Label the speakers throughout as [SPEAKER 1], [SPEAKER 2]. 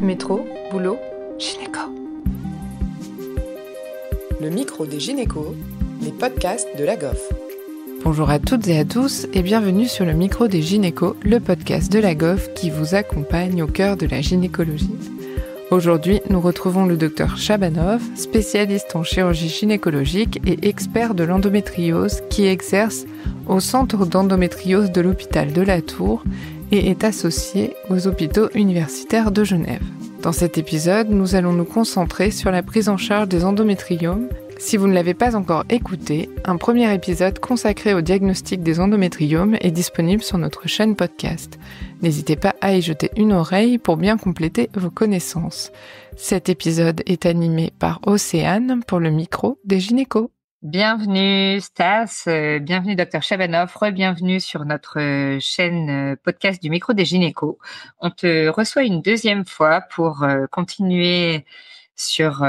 [SPEAKER 1] Métro, boulot, gynéco.
[SPEAKER 2] Le micro des gynécos, les podcasts de la GOF.
[SPEAKER 1] Bonjour à toutes et à tous et bienvenue sur le micro des gynécos, le podcast de la GOF qui vous accompagne au cœur de la gynécologie. Aujourd'hui, nous retrouvons le docteur Chabanov, spécialiste en chirurgie gynécologique et expert de l'endométriose qui exerce au centre d'endométriose de l'hôpital de la Tour et est associé aux hôpitaux universitaires de Genève. Dans cet épisode, nous allons nous concentrer sur la prise en charge des endométriomes. Si vous ne l'avez pas encore écouté, un premier épisode consacré au diagnostic des endométriomes est disponible sur notre chaîne podcast. N'hésitez pas à y jeter une oreille pour bien compléter vos connaissances. Cet épisode est animé par Océane pour le micro des gynécos.
[SPEAKER 3] Bienvenue Stas, bienvenue Dr Chabanov, re-bienvenue sur notre chaîne podcast du micro des gynécos. On te reçoit une deuxième fois pour continuer sur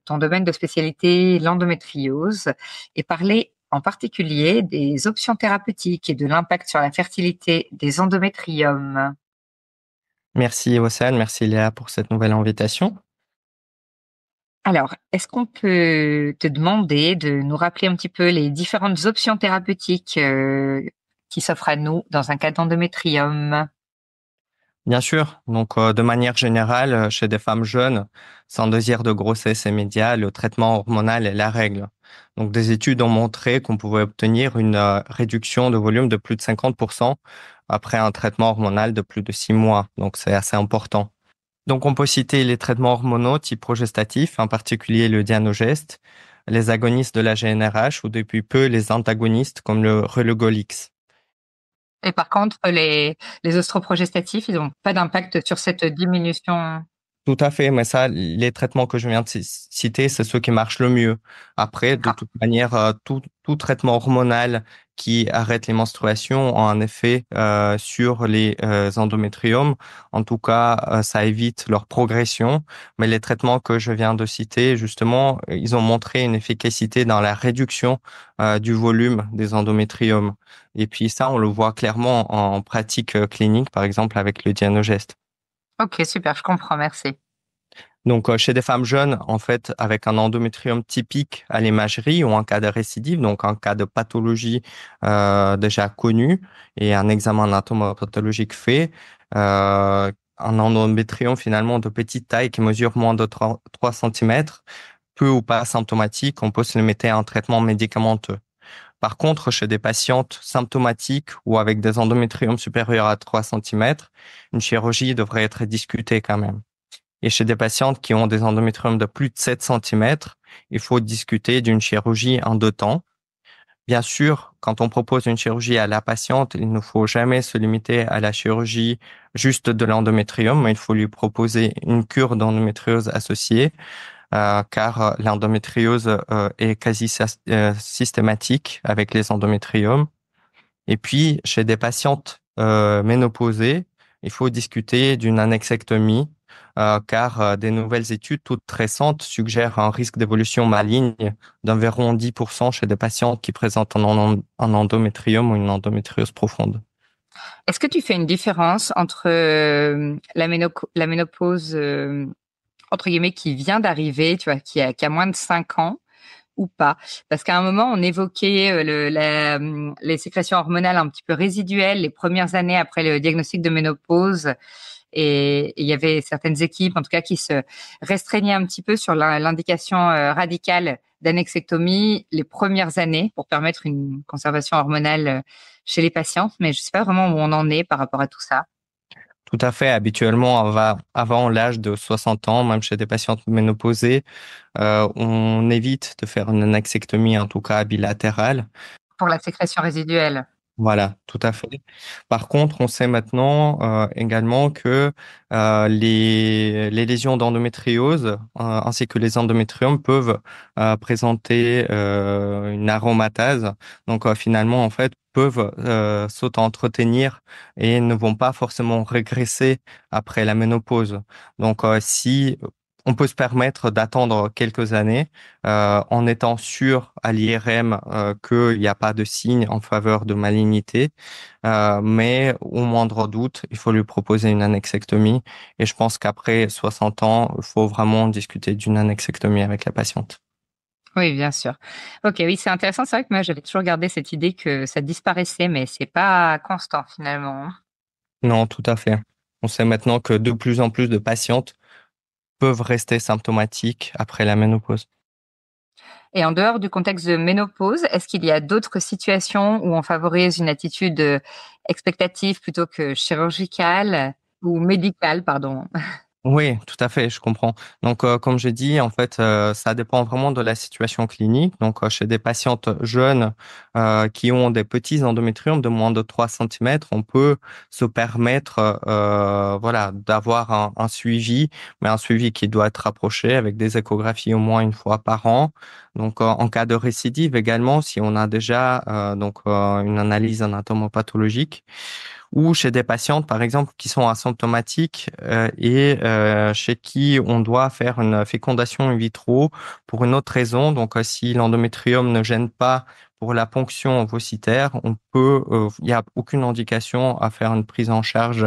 [SPEAKER 3] ton domaine de spécialité, l'endométriose, et parler en particulier des options thérapeutiques et de l'impact sur la fertilité des endométriomes.
[SPEAKER 4] Merci Océane, merci Léa pour cette nouvelle invitation.
[SPEAKER 3] Alors, est-ce qu'on peut te demander de nous rappeler un petit peu les différentes options thérapeutiques qui s'offrent à nous dans un cas d'endométriome?
[SPEAKER 4] Bien sûr, donc de manière générale, chez des femmes jeunes, sans désir de grossesse immédiat, le traitement hormonal est la règle. Donc des études ont montré qu'on pouvait obtenir une réduction de volume de plus de 50% après un traitement hormonal de plus de 6 mois. Donc c'est assez important. Donc, on peut citer les traitements hormonaux type progestatif, en particulier le Dianogest, les agonistes de la GnRH ou depuis peu les antagonistes comme le Relugolix.
[SPEAKER 3] Et par contre, les œstroprogestatifs, ils n'ont pas d'impact sur cette diminution.
[SPEAKER 4] Tout à fait, mais ça, les traitements que je viens de citer, c'est ceux qui marchent le mieux. Après, de toute manière, tout traitement hormonal qui arrête les menstruations a un effet sur les endométriomes. En tout cas, ça évite leur progression. Mais les traitements que je viens de citer, justement, ils ont montré une efficacité dans la réduction du volume des endométriomes. Et puis ça, on le voit clairement en pratique clinique, par exemple avec le Dianogest.
[SPEAKER 3] Ok, super, je comprends, merci.
[SPEAKER 4] Donc, chez des femmes jeunes, en fait, avec un endométrium typique à l'imagerie ou en cas de récidive, donc en cas de pathologie déjà connue et un examen anatomopathologique fait, un endométrium finalement de petite taille qui mesure moins de 3 cm, peu ou pas symptomatique, on peut se limiter à un traitement médicamenteux. Par contre, chez des patientes symptomatiques ou avec des endométriomes supérieurs à 3 cm, une chirurgie devrait être discutée quand même. Et chez des patientes qui ont des endométriomes de plus de 7 cm, il faut discuter d'une chirurgie en 2 temps. Bien sûr, quand on propose une chirurgie à la patiente, il ne faut jamais se limiter à la chirurgie juste de l'endométrium, mais il faut lui proposer une cure d'endométriose associée, car l'endométriose est quasi systématique avec les endométriomes. Et puis, chez des patientes ménopausées, il faut discuter d'une annexectomie, car des nouvelles études toutes récentes suggèrent un risque d'évolution maligne d'environ 10% chez des patientes qui présentent un endométrium ou une endométriose profonde.
[SPEAKER 3] Est-ce que tu fais une différence entre la ménopause, entre guillemets, qui vient d'arriver, tu vois, qui a moins de 5 ans, ou pas? Parce qu'à un moment, on évoquait les sécrétions hormonales un petit peu résiduelles les premières années après le diagnostic de ménopause. Et il y avait certaines équipes, en tout cas, qui se restreignaient un petit peu sur l'indication radicale d'annexectomie les premières années pour permettre une conservation hormonale chez les patientes. Mais je ne sais pas vraiment où on en est par rapport à tout ça.
[SPEAKER 4] Tout à fait. Habituellement, avant l'âge de 60 ans, même chez des patientes ménopausées, on évite de faire une annexectomie, en tout cas bilatérale.
[SPEAKER 3] Pour la sécrétion résiduelle.
[SPEAKER 4] Voilà, tout à fait. Par contre, on sait maintenant également que les lésions d'endométriose ainsi que les endométriomes peuvent présenter une aromatase. Donc finalement, en fait, peuvent s'auto-entretenir et ne vont pas forcément régresser après la ménopause. Donc si on peut se permettre d'attendre quelques années en étant sûr à l'IRM qu'il n'y a pas de signe en faveur de malignité. Mais au moindre doute, il faut lui proposer une annexectomie. Et je pense qu'après 60 ans, il faut vraiment discuter d'une annexectomie avec la patiente.
[SPEAKER 3] Oui, bien sûr. Ok, oui, c'est intéressant. C'est vrai que moi, j'avais toujours gardé cette idée que ça disparaissait, mais c'est pas constant finalement.
[SPEAKER 4] Non, tout à fait. On sait maintenant que de plus en plus de patientes peuvent rester symptomatiques après la ménopause.
[SPEAKER 3] Et en dehors du contexte de ménopause, est-ce qu'il y a d'autres situations où on favorise une attitude expectative plutôt que chirurgicale ou médicale, pardon?
[SPEAKER 4] Oui, tout à fait, je comprends. Donc, comme j'ai dit, en fait, ça dépend vraiment de la situation clinique. Donc, chez des patientes jeunes qui ont des petits endométriomes de moins de 3 cm, on peut se permettre voilà, d'avoir un suivi, mais un suivi qui doit être rapproché avec des échographies au moins une fois par an. Donc, en cas de récidive également, si on a déjà une analyse anatomopathologique, ou chez des patientes, par exemple, qui sont asymptomatiques chez qui on doit faire une fécondation in vitro pour une autre raison. Donc, si l'endométrium ne gêne pas pour la ponction ovocytaire, il n'y a aucune indication à faire une prise en charge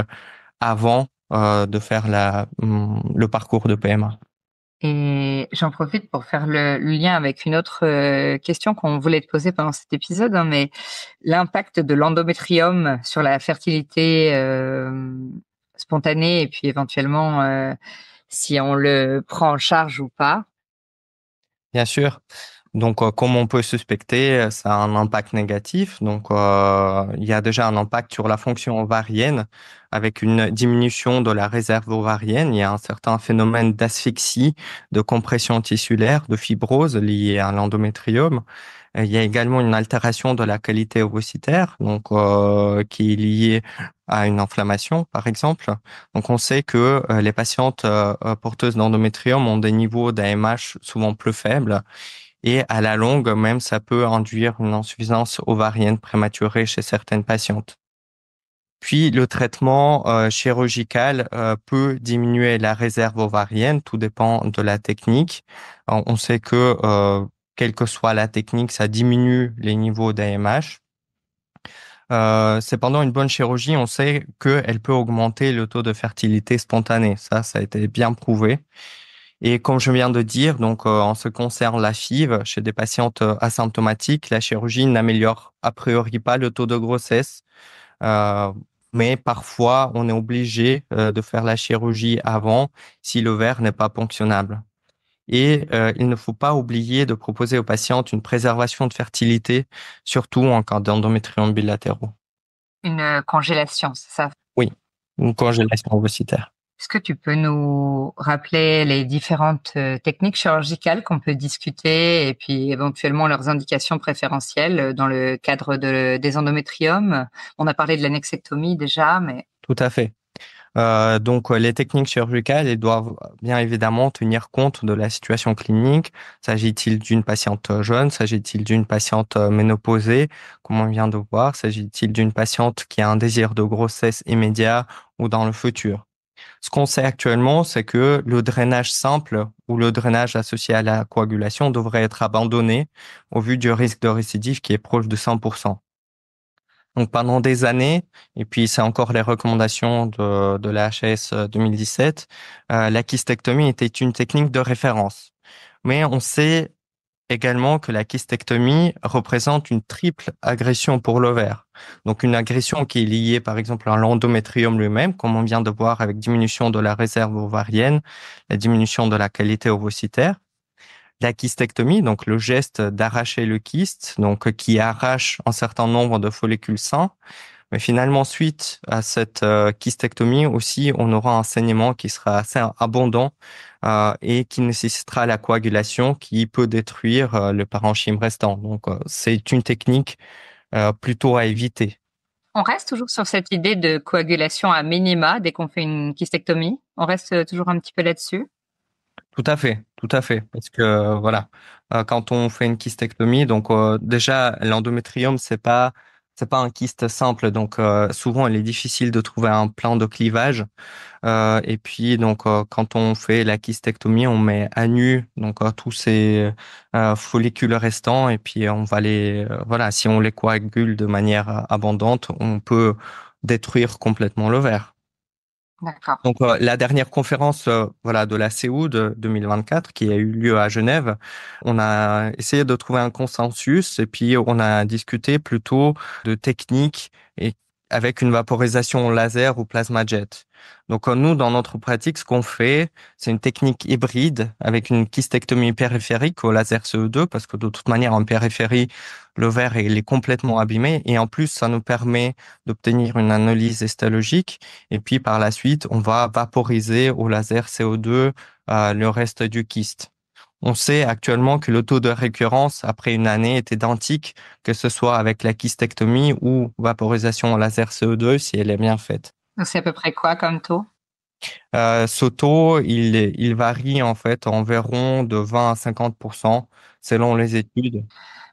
[SPEAKER 4] avant de faire le parcours de PMA.
[SPEAKER 3] Et j'en profite pour faire le lien avec une autre question qu'on voulait te poser pendant cet épisode, hein, mais l'impact de l'endométrium sur la fertilité spontanée et puis éventuellement si on le prend en charge ou pas.
[SPEAKER 4] Bien sûr. Donc, comme on peut suspecter, ça a un impact négatif. Donc, il y a déjà un impact sur la fonction ovarienne avec une diminution de la réserve ovarienne. Il y a un certain phénomène d'asphyxie, de compression tissulaire, de fibrose liée à l'endométrium. Il y a également une altération de la qualité ovocytaire, donc qui est liée à une inflammation, par exemple. Donc, on sait que les patientes porteuses d'endométrium ont des niveaux d'AMH souvent plus faibles. Et à la longue, même, ça peut induire une insuffisance ovarienne prématurée chez certaines patientes. Puis, le traitement chirurgical peut diminuer la réserve ovarienne, tout dépend de la technique. On sait que, quelle que soit la technique, ça diminue les niveaux d'AMH. Cependant, une bonne chirurgie, on sait qu'elle peut augmenter le taux de fertilité spontanée. Ça a été bien prouvé. Et comme je viens de dire, donc en ce qui concerne la FIV, chez des patientes asymptomatiques, la chirurgie n'améliore a priori pas le taux de grossesse, euh, mais parfois on est obligé de faire la chirurgie avant si l'ovaire n'est pas ponctionnable. Et il ne faut pas oublier de proposer aux patientes une préservation de fertilité, surtout en cas d'endométriome bilatéraux.
[SPEAKER 3] Une congélation, c'est ça?
[SPEAKER 4] Oui, une congélation ovocytaire.
[SPEAKER 3] Est-ce que tu peux nous rappeler les différentes techniques chirurgicales qu'on peut discuter et puis éventuellement leurs indications préférentielles dans le cadre des endométriomes? On a parlé de l'annexectomie déjà, mais...
[SPEAKER 4] Tout à fait. Donc, les techniques chirurgicales, elles doivent bien évidemment tenir compte de la situation clinique. S'agit-il d'une patiente jeune? S'agit-il d'une patiente ménopausée, comme on vient de voir? S'agit-il d'une patiente qui a un désir de grossesse immédiat ou dans le futur? Ce qu'on sait actuellement, c'est que le drainage simple ou le drainage associé à la coagulation devrait être abandonné au vu du risque de récidive qui est proche de 100%. Donc pendant des années, et puis c'est encore les recommandations de la HAS 2017, la kystectomie était une technique de référence. Mais on sait également que la kystectomie représente une triple agression pour l'ovaire. Donc une agression qui est liée par exemple à l'endométrium lui-même, comme on vient de voir avec diminution de la réserve ovarienne, la diminution de la qualité ovocytaire. La kystectomie, donc le geste d'arracher le kyste, donc qui arrache un certain nombre de follicules sains. Mais finalement, suite à cette kystectomie aussi, on aura un saignement qui sera assez abondant et qui nécessitera la coagulation qui peut détruire le parenchyme restant. Donc, c'est une technique plutôt à éviter.
[SPEAKER 3] On reste toujours sur cette idée de coagulation à minima dès qu'on fait une kystectomie. On reste toujours un petit peu là-dessus.
[SPEAKER 4] Tout à fait, tout à fait. Parce que quand on fait une kystectomie, donc déjà l'endométrium, C'est pas un kyste simple, donc souvent il est difficile de trouver un plan de clivage. Et puis donc quand on fait la kystectomie, on met à nu donc tous ces follicules restants et puis on va voilà, si on les coagule de manière abondante, on peut détruire complètement l'ovaire.
[SPEAKER 3] D'accord.
[SPEAKER 4] Donc, la dernière conférence voilà, de la CEU de 2024 qui a eu lieu à Genève, on a essayé de trouver un consensus et puis on a discuté plutôt de techniques et avec une vaporisation laser ou plasma jet. Donc, nous, dans notre pratique, ce qu'on fait, c'est une technique hybride avec une kystectomie périphérique au laser CE2 parce que de toute manière, en périphérie, l'ovaire il est complètement abîmé et en plus, ça nous permet d'obtenir une analyse histologique et puis par la suite, on va vaporiser au laser CO2 le reste du kyste. On sait actuellement que le taux de récurrence après une année est identique, que ce soit avec la kystectomie ou vaporisation au laser CO2 si elle est bien faite.
[SPEAKER 3] Donc, c'est à peu près quoi comme taux?
[SPEAKER 4] Ce taux, il varie en fait environ de 20 à 50% selon les études.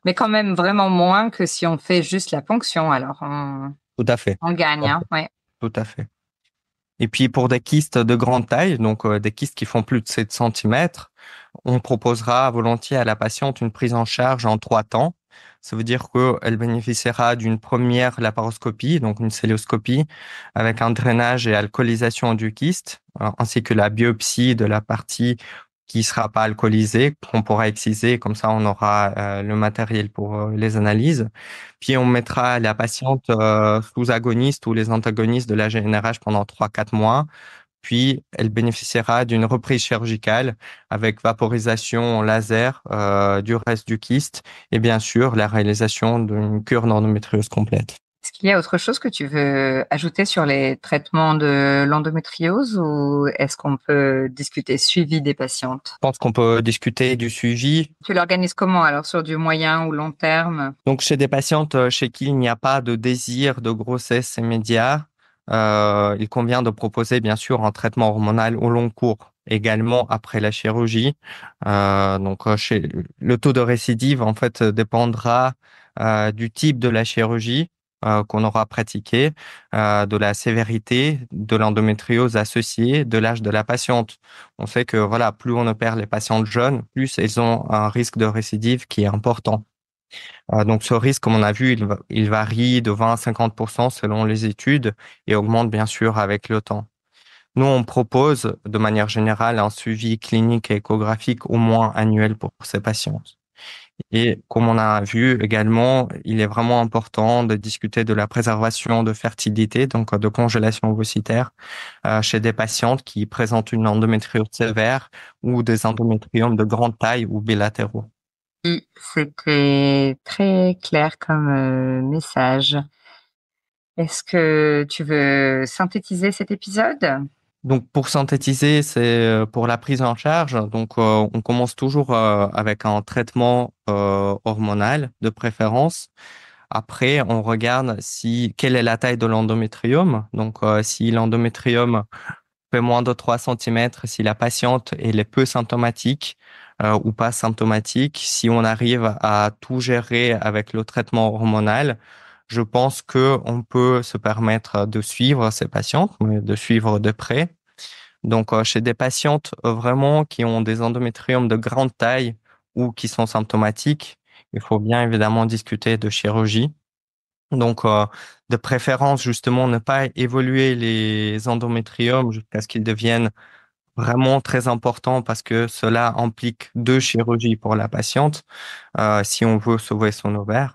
[SPEAKER 3] Mais quand même vraiment moins que si on fait juste la ponction. Alors,
[SPEAKER 4] Tout à fait.
[SPEAKER 3] on gagne, hein, ouais.
[SPEAKER 4] Tout à fait. Et puis pour des kystes de grande taille, donc des kystes qui font plus de 7 centimètres, on proposera volontiers à la patiente une prise en charge en 3 temps. Ça veut dire qu'elle bénéficiera d'une première laparoscopie, donc une célioscopie, avec un drainage et alcoolisation du kyste, ainsi que la biopsie de la partie qui sera pas alcoolisée, qu'on pourra exciser, comme ça on aura le matériel pour les analyses. Puis on mettra la patiente sous agoniste ou les antagonistes de la GnRH pendant 3 à 4 mois. Puis elle bénéficiera d'une reprise chirurgicale avec vaporisation laser du reste du kyste et bien sûr la réalisation d'une cure d'endométriose complète.
[SPEAKER 3] Est-ce qu'il y a autre chose que tu veux ajouter sur les traitements de l'endométriose ou est-ce qu'on peut discuter suivi des patientes?
[SPEAKER 4] Je pense qu'on peut discuter du suivi.
[SPEAKER 3] Tu l'organises comment alors, sur du moyen ou long terme?
[SPEAKER 4] Donc chez des patientes chez qui il n'y a pas de désir de grossesse immédiat, il convient de proposer bien sûr un traitement hormonal au long cours, également après la chirurgie. Chez le taux de récidive en fait dépendra du type de la chirurgie qu'on aura pratiquée, de la sévérité de l'endométriose associée, de l'âge de la patiente. On sait que voilà, plus on opère les patientes jeunes, plus elles ont un risque de récidive qui est important. Donc ce risque, comme on a vu, il varie de 20 à 50% selon les études et augmente bien sûr avec le temps. Nous, on propose de manière générale un suivi clinique et échographique au moins annuel pour ces patients. Et comme on a vu également, il est vraiment important de discuter de la préservation de fertilité, donc de congélation ovocitaire, chez des patientes qui présentent une endométriose sévère ou des endométriomes de grande taille ou bilatéraux.
[SPEAKER 3] Oui, c'était très clair comme message. Est-ce que tu veux synthétiser cet épisode?
[SPEAKER 4] Donc, pour synthétiser, c'est pour la prise en charge. Donc, on commence toujours avec un traitement hormonal de préférence. Après, on regarde quelle est la taille de l'endométrium. Donc, si l'endométrium fait moins de 3 centimètres, si la patiente elle est peu symptomatique ou pas symptomatique, si on arrive à tout gérer avec le traitement hormonal, je pense que on peut se permettre de suivre ces patientes, mais de suivre de près. Donc, chez des patientes vraiment qui ont des endométriomes de grande taille ou qui sont symptomatiques, il faut bien évidemment discuter de chirurgie. Donc, de préférence, justement, ne pas évoluer les endométriomes jusqu'à ce qu'ils deviennent vraiment très importants parce que cela implique 2 chirurgies pour la patiente si on veut sauver son ovaire.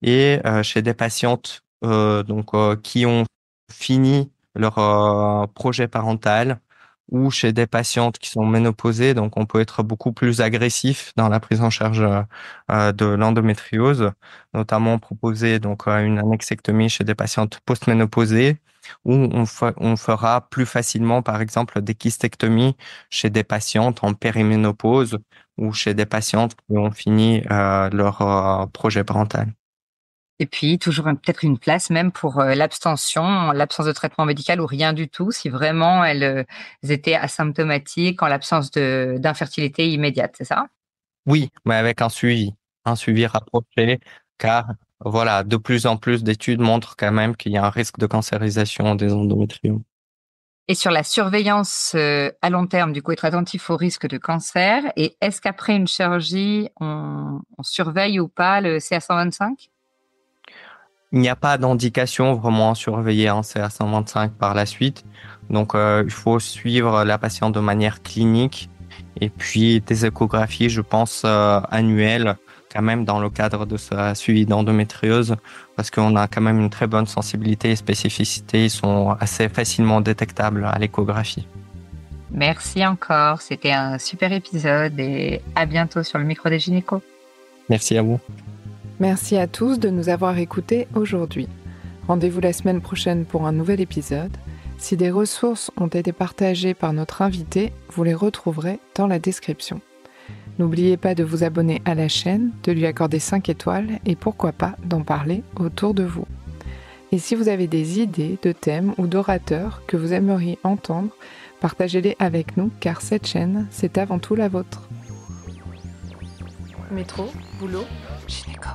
[SPEAKER 4] Et chez des patientes qui ont fini leur projet parental ou chez des patientes qui sont ménopausées, donc on peut être beaucoup plus agressif dans la prise en charge de l'endométriose, notamment proposer donc une annexectomie chez des patientes postménopausées où on fera plus facilement par exemple des kystectomies chez des patientes en périménopause ou chez des patientes qui ont fini leur projet parental.
[SPEAKER 3] Et puis, toujours peut-être une place même pour l'abstention, l'absence de traitement médical ou rien du tout, si vraiment elles étaient asymptomatiques en l'absence d'infertilité immédiate, c'est ça?
[SPEAKER 4] Oui, mais avec un suivi rapproché, car voilà, de plus en plus d'études montrent quand même qu'il y a un risque de cancérisation des endométriomes.
[SPEAKER 3] Et sur la surveillance à long terme, du coup, être attentif au risque de cancer. Et est-ce qu'après une chirurgie, on surveille ou pas le CA125?
[SPEAKER 4] Il n'y a pas d'indication vraiment à surveiller un CA125 par la suite. Donc, il faut suivre la patiente de manière clinique et puis des échographies, je pense, annuelles, quand même dans le cadre de ce suivi d'endométriose, parce qu'on a quand même une très bonne sensibilité et spécificité. Ils sont assez facilement détectables à l'échographie.
[SPEAKER 3] Merci encore. C'était un super épisode et à bientôt sur le micro des gynécos.
[SPEAKER 4] Merci à vous.
[SPEAKER 1] Merci à tous de nous avoir écoutés aujourd'hui. Rendez-vous la semaine prochaine pour un nouvel épisode. Si des ressources ont été partagées par notre invité, vous les retrouverez dans la description. N'oubliez pas de vous abonner à la chaîne, de lui accorder 5 étoiles et pourquoi pas d'en parler autour de vous. Et si vous avez des idées de thèmes ou d'orateurs que vous aimeriez entendre, partagez-les avec nous car cette chaîne, c'est avant tout la vôtre. Métro, boulot, gynéco.